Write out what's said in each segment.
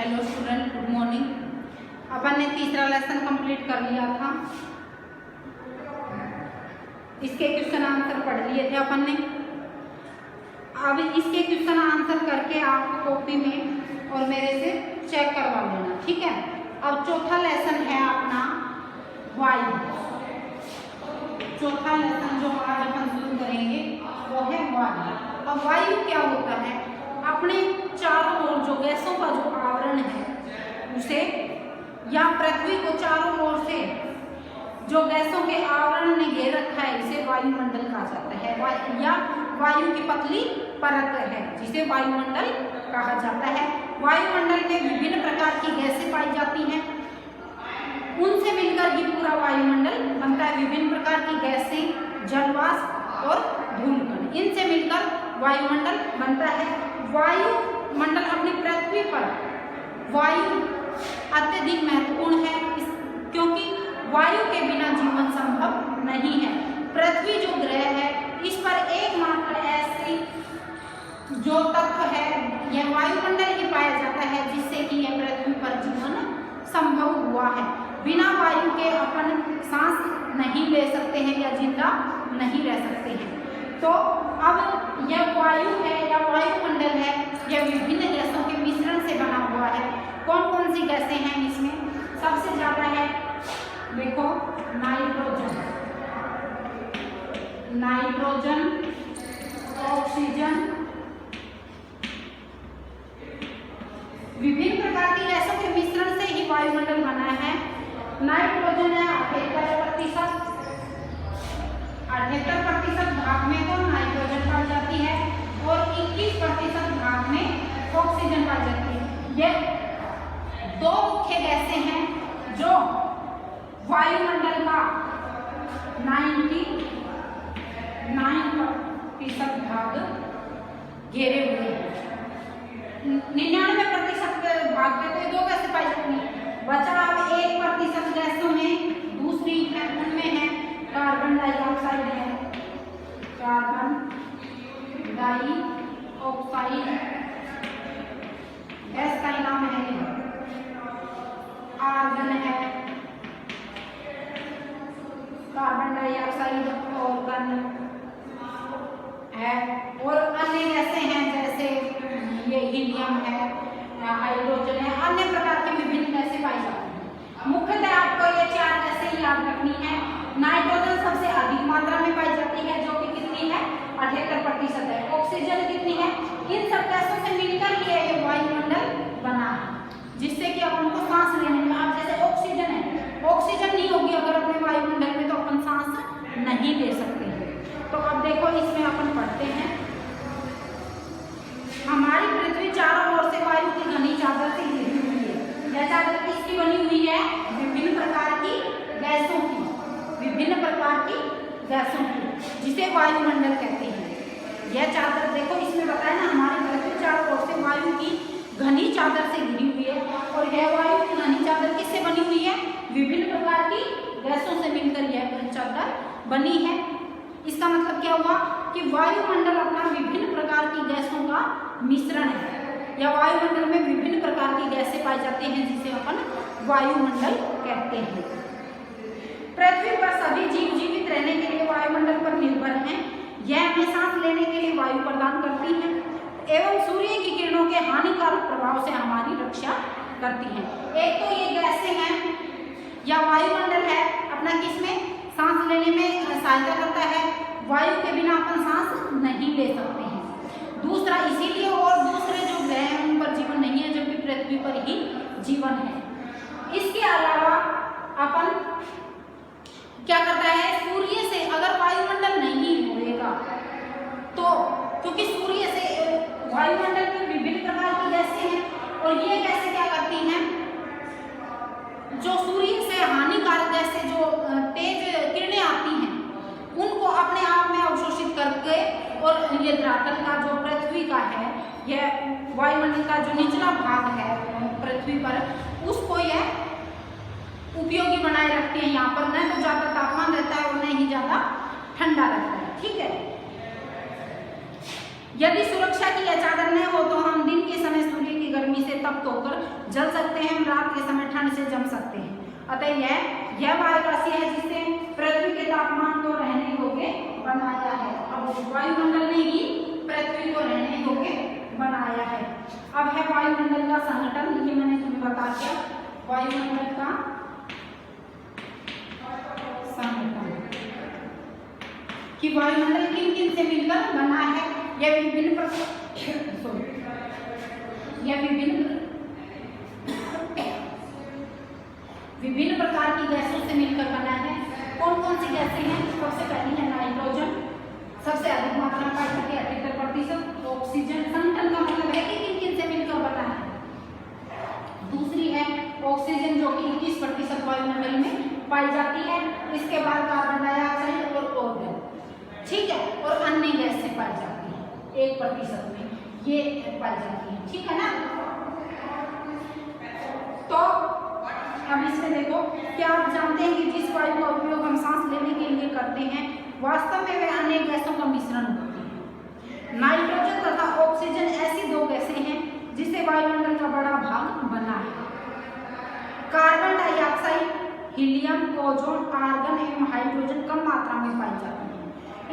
Hello student, good morning. अपन ने तीसरा लेसन कंप्लीट कर लिया था। इसके क्वेश्चन आंसर पढ़ लिए थे अपन ने। अब इसके क्वेश्चन आंसर करके आप कॉपी में और मेरे से चेक करवा लेना, ठीक है। अब चौथा लेसन है अपना वायु। चौथा लेसन जो आज अपन शुरू करेंगे वो है वायु। अब वायु क्या होता है? अपने चारों ओर जो गैसों का जो आवरण है उसे, या पृथ्वी को चारों ओर से जो गैसों के आवरण ने घेर रखा है इसे वायुमंडल कहा जाता है। या वायु की पतली परत है जिसे वायुमंडल कहा जाता है। वायुमंडल में विभिन्न प्रकार की गैसें पाई जाती हैं, उनसे मिलकर ही पूरा वायुमंडल बनता है। विभिन्न प्रकार की गैसें, जलवाष्प और धूलकण, इनसे मिलकर वायुमंडल बनता है। वायुमंडल अपनी पृथ्वी पर वायु अत्यधिक महत्वपूर्ण है, क्योंकि वायु के बिना जीवन संभव नहीं है। पृथ्वी जो ग्रह है इस पर एकमात्र ऐसी जो तत्व है यह वायुमंडल ही पाया जाता है जिससे कि यह पृथ्वी पर जीवन संभव हुआ है। बिना वायु के अपन सांस नहीं ले सकते हैं या जिंदा नहीं रह सकते हैं। तो अब यह वायु है या वायुमंडल है, यह विभिन्न गैसों के मिश्रण से बना हुआ है। कौन कौन सी गैसें हैं इसमें? सबसे ज्यादा है देखो नाइट्रोजन, ऑक्सीजन, विभिन्न प्रकार की गैसों के मिश्रण से ही वायुमंडल बना है। नाइट्रोजन है 78% भाग में तो नाइट्रोजन पाई जाती है और 21% भाग में ऑक्सीजन पाई जाती है। ये दो मुख्य गैसें हैं जो वायुमंडल का 99% भाग घेरे हुए हैं। 99% भाग पे तो दो गैसें पाई जाती हैं। बचा अब 1% गैसों में, दूसरी है उनमें है कार्बन डाइऑक्साइड है, कार्बन डाइऑक्साइड गैस का नाम है, आर्गन है, कार्बन डाइऑक्साइड ऑर्गन है, और अन्य गैसें हैं जैसे ये हीलियम है, हाइड्रोजन है, अन्य प्रकार की विभिन्न गैसें पाई जाती हैं। मुख्यतः आपको ये चार गैसें याद रखनी है। नाइट्रोजन सबसे अधिक मात्रा में पाई जाती है जो कि कितनी है? 78% है। ऑक्सीजन कितनी है? इन सब गैसों से मिलकर ये वायुमंडल बना है जिससे कि अपन को सांस लेने में, आप जैसे ऑक्सीजन है, ऑक्सीजन नहीं होगी अगर अपने वायुमंडल में तो अपन सांस नहीं ले सकते हैं। तो अब देखो इसमें अपन पढ़ते हैं, हमारी पृथ्वी चारों ओर से वायु की घनी चादर से घिरी हुई है। यह चादर किसकी बनी हुई है? विभिन्न प्रकार की गैसों की, जिसे वायुमंडल कहते हैं। यह चादर देखो इसमें बताया ना, हमारी पृथ्वी चारों ओर से वायु की घनी चादर से घिरी हुई है। और यह वायु की घनी चादर किससे बनी हुई है? विभिन्न प्रकार की गैसों से मिलकर यह चादर बनी है। इसका मतलब क्या हुआ कि वायुमंडल अपना विभिन्न प्रकार की गैसों का मिश्रण है, या वायुमंडल में विभिन्न प्रकार की गैसें पाई जाती हैं जिसे अपन वायुमंडल कहते हैं। पृथ्वी पर सभी जीव जीवित रहने के लिए वायुमंडल पर निर्भर हैं। यह हमें सांस लेने के लिए वायु प्रदान करती है एवं सूर्य की किरणों के हानिकारक प्रभाव से हमारी रक्षा करती हैं। एक तो ये गैसें हैं या वायुमंडल है अपना किसमें सांस लेने में सहायता करता है। वायु के बिना अपन सांस नहीं ले सकते हैं। दूसरा इसीलिए, और दूसरे जो ग्रह हैं उन पर जीवन नहीं है जबकि पृथ्वी पर ही जीवन है। इसके अलावा अपन क्या करता है, सूर्य से अगर वायुमंडल नहीं होएगा तो, क्योंकि सूर्य से वायुमंडल में विभिन्न प्रकार की गैसें हैं और ये गैसें क्या करती हैं, जो सूर्य से हानिकारक गैसें जो तेज किरणें आती हैं उनको अपने आप में अवशोषित करके, और ये धरातल का जो पृथ्वी का है, यह वायुमंडल का जो निचला भाग है पृथ्वी पर, उसको यह उपयोगी बनाए रखते हैं। यहाँ पर न तो ज्यादा तापमान रहता है और न ही ज्यादा ठंडा रहता है, ठीक है। यदि सुरक्षा की यह चादर न हो तो हम दिन के समय सूर्य की गर्मी से तप्त होकर जल सकते हैं, रात के समय ठंड से जम सकते हैं। अतः यह वायु राशि है जिससे पृथ्वी के तापमान को रहने योग्य बनाया है। अब वायुमंडल ने ही पृथ्वी को रहने योग्य बनाया है। अब है वायुमंडल का संगठन, ये मैंने तुम्हें बता दिया। वायुमंडल का संगठन कि वायुमंडल किन किन से मिलकर बना है। यह विभिन्न प्रकार की गैसों से मिलकर बना है। कौन कौन सी गैसें हैं? सबसे पहली है नाइट्रोजन, सबसे अधिक मात्रा में पाई जाती है 78%। ऑक्सीजन, संगठन का मतलब है कि किन किन से मिलकर बना है। दूसरी है ऑक्सीजन जो कि 21% वायुमंडल में पाई जाती है। इसके बाद कार्बन डाइऑक्साइड और ऑर्गन, ठीक है, और अन्य गैसें पाई जाती है 1% में ये पाई जाती है, ठीक है ना। तो अब इसमें देखो, क्या आप जानते हैं कि जिस वायु का उपयोग हम सांस लेने के लिए करते हैं वास्तव में वे अनेक गैसों का मिश्रण होती है। नाइट्रोजन तथा ऑक्सीजन ऐसी दो गैसें हैं जिससे वायुमंडल का बड़ा भाग बना है। Carbon dioxide, helium, ozone, argon एवं हाइड्रोजन कम मात्रा में पाई जाती है।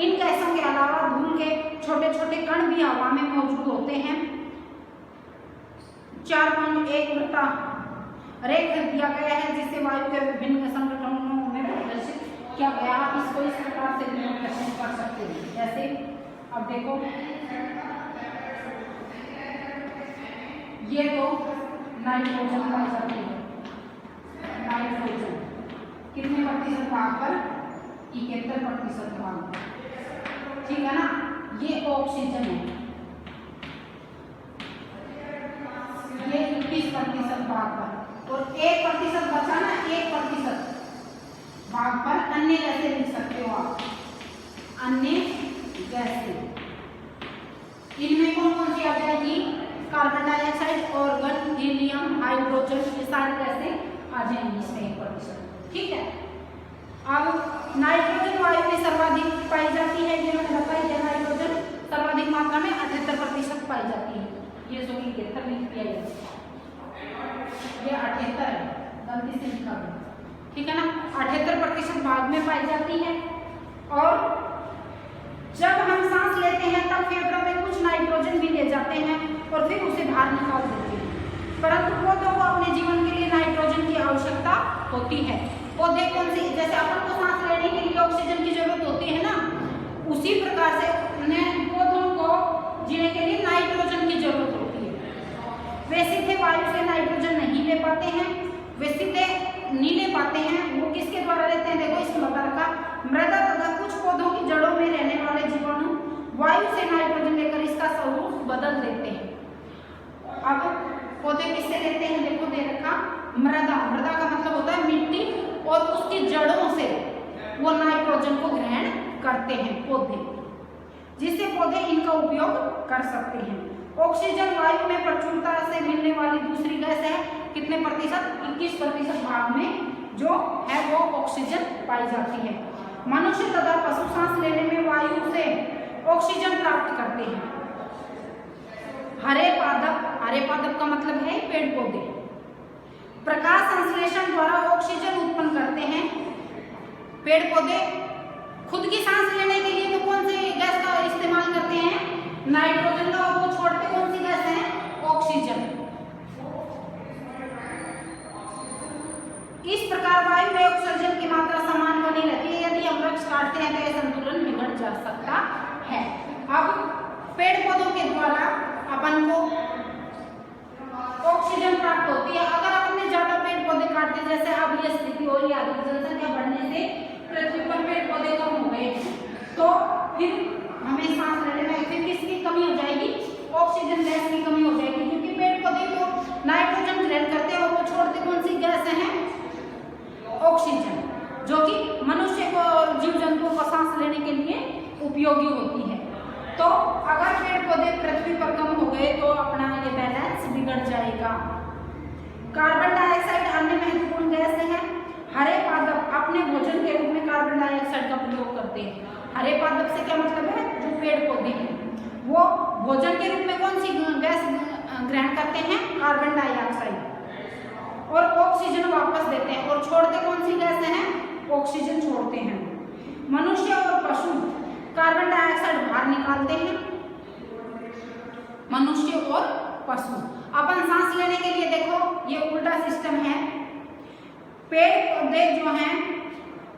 इन गैसों के अलावा धूल के छोटे छोटे कण भी हवा में मौजूद होते हैं। 4.1 वृत्ता रेख दिया गया है जिससे वायु के विभिन्न संगठनों में प्रदर्शित किया गया। आप इसको इस प्रकार से प्रदर्शित कर सकते हैं। जैसे अब देखो, ये तो नाइट्रोजन पाई जाती है। नाइट्रोजन कितने प्रतिशत भाग पर? 71% भाग पर, ठीक है ना। ये ऑक्सीजन है, ये 21% भाग पर, और 1% बचा ना, 1% भाग पर अन्य गैसें लिख सकते हो आप। अन्य गैसें इनमें कौन कौन सी आ जाएगी? Carbon dioxide, organ, helium, hydrogen, ये सारी गैसें आ जाएंगी इसमें 1%, ठीक है। अब नाइट्रोजन वायु में सर्वाधिक पाई जाती है, ये मैंने बताई है। नाइट्रोजन सर्वाधिक मात्रा में 78% पाई जाती है। ये जो 73 लिख दिया है, ये 78 है, गलती से लिखा गया, ठीक है ना। 78% भाग में पाई जाती है। और जब हम सांस लेते हैं तब फेफड़ों में कुछ नाइट्रोजन भी ले जाते हैं और फिर उसे बाहर निकाल देते हैं। परंतु पौधों को अपने जीवन के लिए नाइट्रोजन की आवश्यकता होती है। पौधे कौन सी, जैसे अपन को सांस लेने के लिए ऑक्सीजन की जरूरत होती है ना, उसी प्रकार से पौधों को जीने के लिए नाइट्रोजन की जरूरत होती है। वे सीधे वायु से नाइट्रोजन नहीं ले पाते हैं, वे सीधे नहीं ले पाते हैं। वो किसके द्वारा लेते हैं? देखो इसमें बता रखा, मृदा तथा कुछ पौधों की जड़ों में रहने वाले जीवाणु वायु से नाइट्रोजन लेकर इसका स्वरूप बदल देते हैं। अब पौधे किससे लेते हैं? देखो दे रखा, मृदा, मृदा का मतलब होता है मिट्टी, और उसकी जड़ों से वो नाइट्रोजन को ग्रहण करते हैं पौधे, जिससे पौधे इनका उपयोग कर सकते हैं। ऑक्सीजन वायु में प्रचुरता से मिलने वाली दूसरी गैस है। कितने प्रतिशत? 21% भाग में जो है वो ऑक्सीजन पाई जाती है। मनुष्य तथा पशु सांस लेने में वायु से ऑक्सीजन प्राप्त करते हैं। हरे पादप, हरे पादप का मतलब है पेड़ पौधे, प्रकाश संश्लेषण द्वारा ऑक्सीजन उत्पन्न करते हैं। पेड़ पौधे खुद की सांस लेने के लिए तो कौन सी गैस का इस्तेमाल करते हैं? नाइट्रोजन का, और वो छोड़ते कौन सी गैस है? ऑक्सीजन। इस प्रकार वायु में ऑक्सीजन की मात्रा समान बनी रहती है। यदि हम वृक्ष काटते हैं तो यह संतुलन बिगड़ जा सकता है। अब पेड़ पौधों के द्वारा अपन को ऑक्सीजन प्राप्त होती है। अगर आपने ज्यादा पेड़ पौधे काटते, जैसे अब ये स्थिति हो रही है, जनसंख्या बढ़ने से पृथ्वी पर पेड़ पौधे कम हो गए, तो फिर हमें सांस लेने में फिर किसकी कमी हो जाएगी? ऑक्सीजन गैस की कमी हो जाएगी, क्योंकि पेड़ पौधे तो नाइट्रोजन ग्रहण करते हैं और वो छोड़ते कौन सी गैस है? ऑक्सीजन, जो कि मनुष्य को और जीव जंतुओं को सांस लेने के लिए उपयोगी होती है। तो अगर पेड़ पौधे पृथ्वी पर कम हो गए तो अपना ये बैलेंस बिगड़ जाएगा। कार्बन डाइऑक्साइड अन्य महत्वपूर्ण गैस है। हरे पादप अपने भोजन के रूप में कार्बन डाइऑक्साइड का प्रयोग करते हैं। हरे पादप से क्या मतलब है? जो पेड़ पौधे हैं वो भोजन के रूप में कौन सी गैस ग्रहण करते हैं? Carbon dioxide. और ऑक्सीजन वापस देते हैं। और छोड़ते कौन सी गैस हैं? ऑक्सीजन छोड़ते हैं। मनुष्य और पशु कार्बन डाइऑक्साइड बाहर निकालते हैं। मनुष्य और पशु अपन सांस लेने के लिए देखो ये उल्टा सिस्टम है। पेड़ पौधे जो हैं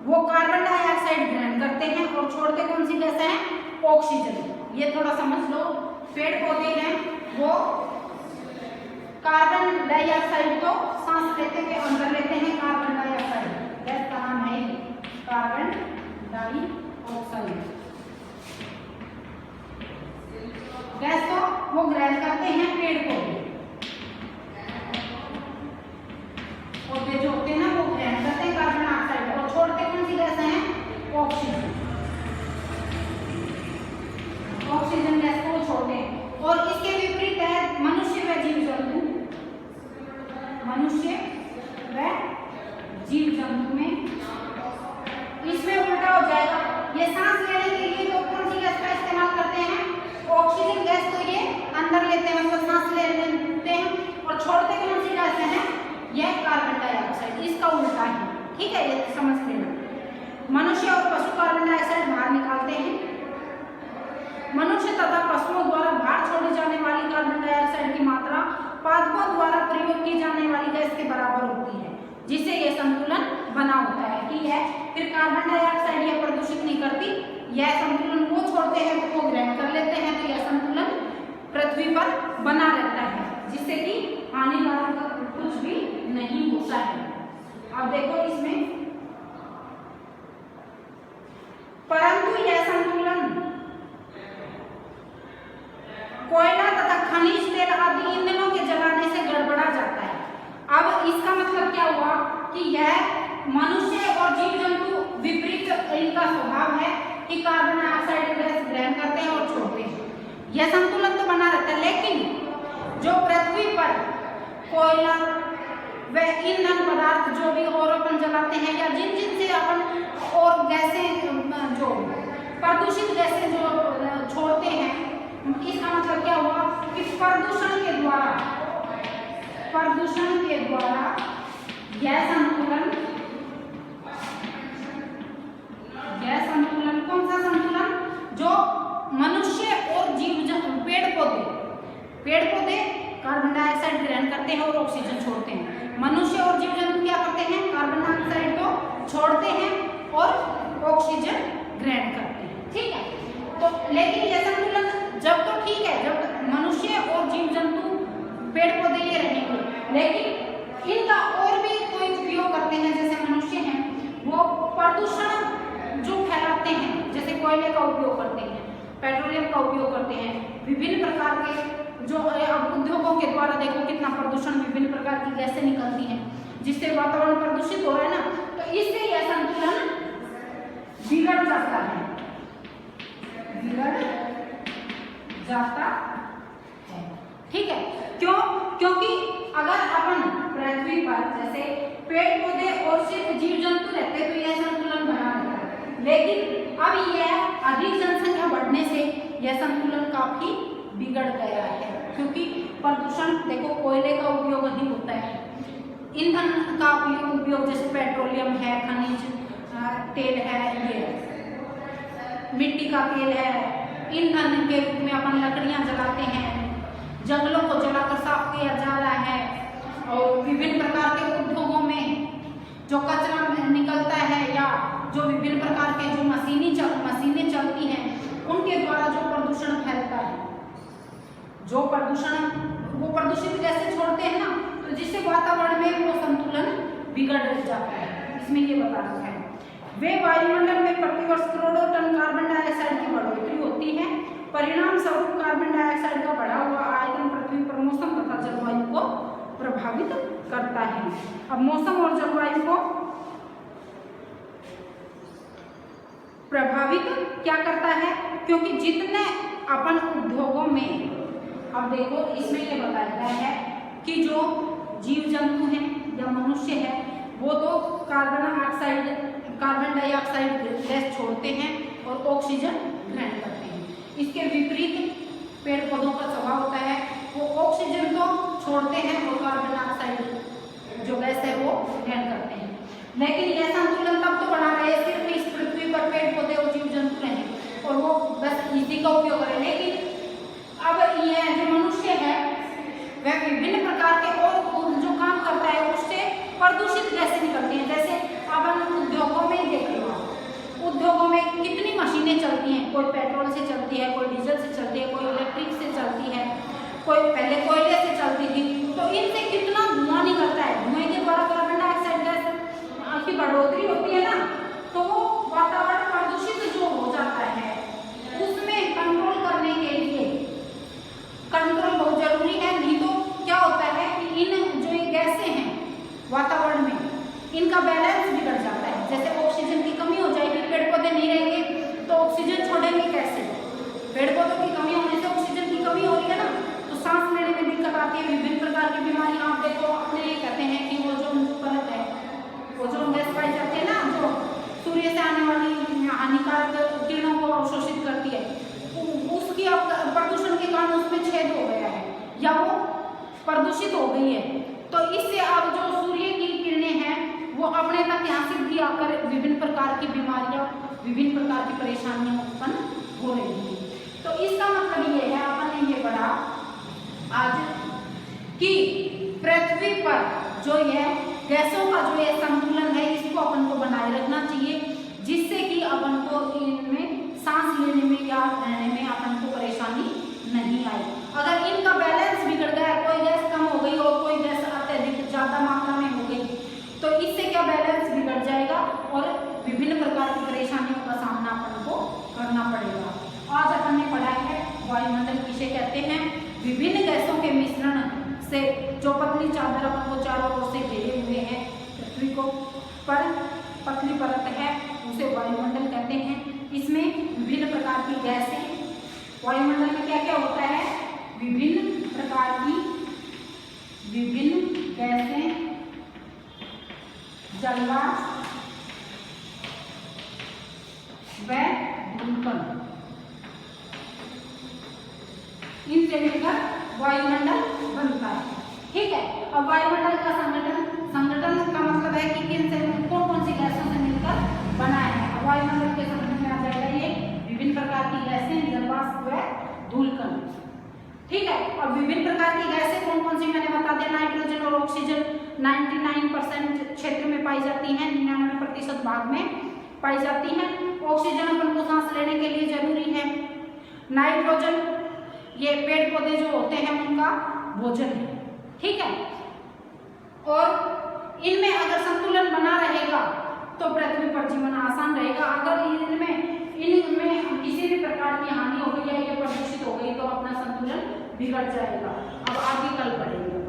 वो कार्बन डाइऑक्साइड ग्रहण करते हैं और छोड़ते कौन सी गैस हैं? ऑक्सीजन। ये थोड़ा समझ लो। पेड़ पौधे हैं वो कार्बन डाइऑक्साइड को सांस लेते हुए अंदर लेते हैं। कार्बन डाइऑक्साइड गैस का नाम है कार्बन डाइऑक्साइड गैस को वो ग्रहण करते हैं पेड़ पौधे। पौधे जो होते हैं ना वो ग्रहण करते हैं कार्बन डाइऑक्साइड और छोड़ते कौन सी गैस हैं? ऑक्सीजन। ऑक्सीजन गैस को छोड़ते हैं। और इसके विपरीत है मनुष्य व जीव जंतु। मनुष्य व जीव जंतु में इसमें उल्टा हो जाएगा। ये सांस लेने के लिए तो कौन सी गैस का इस्तेमाल करते हैं? ऑक्सीजन गैस तो ये अंदर लेते हैं, मतलब सांस ले लेते हैं और छोड़ते कौन सी गैस हैं? यह कार्बन डाइऑक्साइड। इसका उल्टा है, ठीक है, ये समझ लेना। मनुष्य और पशु कार्बन डाइऑक्साइड बाहर निकालते हैं। मनुष्य तथा पशुओं द्वारा बाहर छोड़ी जाने वाली कार्बन डाइऑक्साइड की मात्रा पादपों द्वारा प्रयोग की जाने वाली गैस के बराबर होती है, जिससे यह संतुलन बना होता है। ठीक है, फिर कार्बन डाइऑक्साइड यह प्रदूषित नहीं करती, यह संतुलन वो छोड़ते हैं तो वो ग्रहण कर लेते हैं, तो यह संतुलन पृथ्वी पर बना रहता है, जिससे कि हानिकारक कुछ भी नहीं होता है। अब देखो इसमें, परंतु यह संतुलन कोयला तथा खनिज तेल आदि ईंधनों के जलाने से गड़बड़ा जाता है। अब इसका मतलब क्या हुआ कि यह मनुष्य और जीव जंतु विपरीत इनका स्वभाव है कि कार्बन डाइऑक्साइड गैस ग्रहण करते हैं और छोड़ते हैं। यह संतुलन तो बना रहता है, लेकिन जो पृथ्वी पर कोयला व ईंधन पदार्थ जो भी और अपन जलाते हैं या जिन जिन से अपन और गैसें जो प्रदूषित गैसें जो छोड़ते हैं, इसका मतलब क्या हुआ कि प्रदूषण के द्वारा यह संतुलन कौन सा संतुलन? जो मनुष्य और जीव पेड़ पौधे कार्बन डाइऑक्साइड ग्रहण करते हैं और ऑक्सीजन छोड़ते हैं। मनुष्य और जीव जंतु क्या करते हैं? कार्बन डाइऑक्साइड को छोड़ते हैं और ऑक्सीजन ग्रहण करते हैं। ठीक है, तो लेकिन यह संतुलन जब तो ठीक है जब मनुष्य और जीव जंतु पेड़ पौधे ये रहेंगे, लेकिन इनका और भी कोई उपयोग करते हैं, जैसे मनुष्य हैं वो प्रदूषण जो फैलाते हैं, जैसे कोयले का उपयोग करते हैं, पेट्रोलियम का उपयोग करते हैं, विभिन्न प्रकार के जो उद्योगों के द्वारा देखो कितना प्रदूषण, विभिन्न प्रकार की गैसें निकलती हैं जिससे वातावरण प्रदूषित हो रहा है ना, तो इससे यह संतुलन बिगड़ जाता है, ठीक है। क्यों? क्योंकि अगर अपन पृथ्वी पर जैसे पेड़ पौधे और सिर्फ जीव जंतु रहते तो यह संतुलन बना रहता है, लेकिन अब यह अधिक जनसंख्या बढ़ने से यह संतुलन काफी बिगड़ गया है, क्योंकि प्रदूषण देखो कोयले का उपयोग अधिक होता है, ईंधन का उपयोग जैसे पेट्रोलियम है, खनिज तेल है, ये मिट्टी का तेल है, ईंधन के रूप में अपन लकड़ियां जलाते हैं, जंगलों को जलाकर साफ किया जा रहा है, और विभिन्न प्रकार के उद्योगों में जो कचरा निकलता है या जो विभिन्न प्रकार के जो मशीनें चलती हैं उनके द्वारा जो प्रदूषण फैलता है, जो प्रदूषण वो प्रदूषित गैसें छोड़ते हैं ना, तो जिससे वातावरण में वो संतुलन बिगड़ जाता है। इसमें ये बता रखा है वे वायुमंडल में प्रतिवर्ष करोड़ों टन कार्बन डाइऑक्साइड की बढ़ोतरी होती है। परिणाम स्वरूप कार्बन डाइऑक्साइड का बढ़ा हुआ आयतन पृथ्वी पर मौसम तथा जलवायु को प्रभावित करता है। अब मौसम और जलवायु को प्रभावित क्या करता है? क्योंकि जितने अपन उद्योगों में, अब देखो इसमें ये बताया गया है कि जो जीव जंतु हैं या मनुष्य है वो तो कार्बन डाइऑक्साइड गैस छोड़ते हैं और ऑक्सीजन ग्रहण करते हैं। इसके विपरीत पेड़ पौधों का स्वभाव होता है वो ऑक्सीजन को छोड़ते हैं और कार्बन डाइऑक्साइड जो गैस लेकिन यह संतुलन तब तो बना रहे सिर्फ इस पृथ्वी पर पेड़ पौधे और जीव जंतु रहें और वो बस इसी का उपयोग करें। लेकिन अब यह जो मनुष्य है वह विभिन्न प्रकार के और जो काम करता है उससे प्रदूषित गैसें निकलती हैं। जैसे अपन उद्योगों में देख लो, उद्योगों में कितनी मशीनें चलती हैं, कोई पेट्रोल से चलती है, कोई डीजल से चलती है, कोई इलेक्ट्रिक से चलती है, कोई पहले कोयले से चलती थी। तो इनसे कितना धुआं निकलता है, धुएं के द्वारा कार्बन डाइऑक्साइड गैस की बढ़ोतरी होती है ना, तो वो वातावरण प्रदूषित जो हो जाता है उसमें कंट्रोल करने के लिए कंट्रोल बहुत जरूरी है। नहीं तो क्या होता है कि इन जो ये गैसें हैं वातावरण में इनका बैलेंस बिगड़ जाता है। जैसे ऑक्सीजन की कमी हो जाएगी, पेड़ पौधे नहीं रहेंगे तो ऑक्सीजन छोड़ेंगे कैसे? पेड़ पौधों की कमी होने से ऑक्सीजन की कमी हो रही है ना, तो सांस लेने में दिक्कत आती है, विभिन्न प्रकार की बीमारियां। आप देखो अपने ये कहते हैं कि ओजोन जो परत है, ओजोन गैस पाई जाती है ना जो सूर्य से आने वाली हानिकारक किरणों को अवशोषित करती है, उसकी अब प्रदूषण के कारण उसमें छेद हो गया है या वो प्रदूषित हो गई है। तो इससे अब जो सूर्य की किरणें हैं वो अपने तक यहाँ से आकर विभिन्न प्रकार की बीमारियां, विभिन्न प्रकार की परेशानियां उत्पन्न हो रही हैं। तो इसका मतलब ये है अपन ने ये पढ़ा आज कि पृथ्वी पर जो ये गैसों का जो ये संतुलन है इसको अपन को बनाए रखना चाहिए, जिससे कि अपन को इनमें सांस लेने में या रहने में अपन को परेशानी नहीं आई। अगर इनका बैलेंस बिगड़ गया, कोई गैस कम हो गई और कोई गैस अत्यधिक ज्यादा मात्रा में हो गई, तो इससे क्या बैलेंस बिगड़ जाएगा और विभिन्न प्रकार की परेशानियों का सामना अपन को करना पड़ेगा। आज अपन ने पढ़ा है वायुमंडल किसे कहते हैं। विभिन्न गैसों के मिश्रण से जो पतली चादर अपन को चारों ओर से घेरे हुए हैं पृथ्वी को पर पतली परत है उसे वायुमंडल कहते हैं। इसमें विभिन्न प्रकार की गैसें, वायुमंडल में क्या क्या होता है, विभिन्न प्रकार की विभिन्न गैसें, जलवाष्प व धूलकण, इनसे मिलकर वायुमंडल बनता है। ठीक है, अब वायुमंडल का संगठन का मतलब है कि किन से कौन कौन सी गैसों से मिलकर बना है। वायुमंडल के संगठन में आ जाएगा ये विभिन्न प्रकार की गैसें, जलवाष्प व धूलकण। ठीक है, अब विभिन्न प्रकार की गैसें कौन कौन सी मैंने बता दिया। नाइट्रोजन और ऑक्सीजन 99% क्षेत्र में पाई जाती हैं, 99% भाग में पाई जाती हैं। ऑक्सीजन अपन को सांस लेने के लिए जरूरी है। नाइट्रोजन ये पेड़ पौधे जो होते हैं उनका भोजन है। ठीक है, और इनमें अगर संतुलन बना रहेगा तो पृथ्वी पर जीवन आसान रहेगा। अगर इनमें किसी भी प्रकार की हानि हो गई या ये प्रदूषित हो गई तो अपना संतुलन बिगड़ जाएगा। अब आगे कल पढ़ेंगे।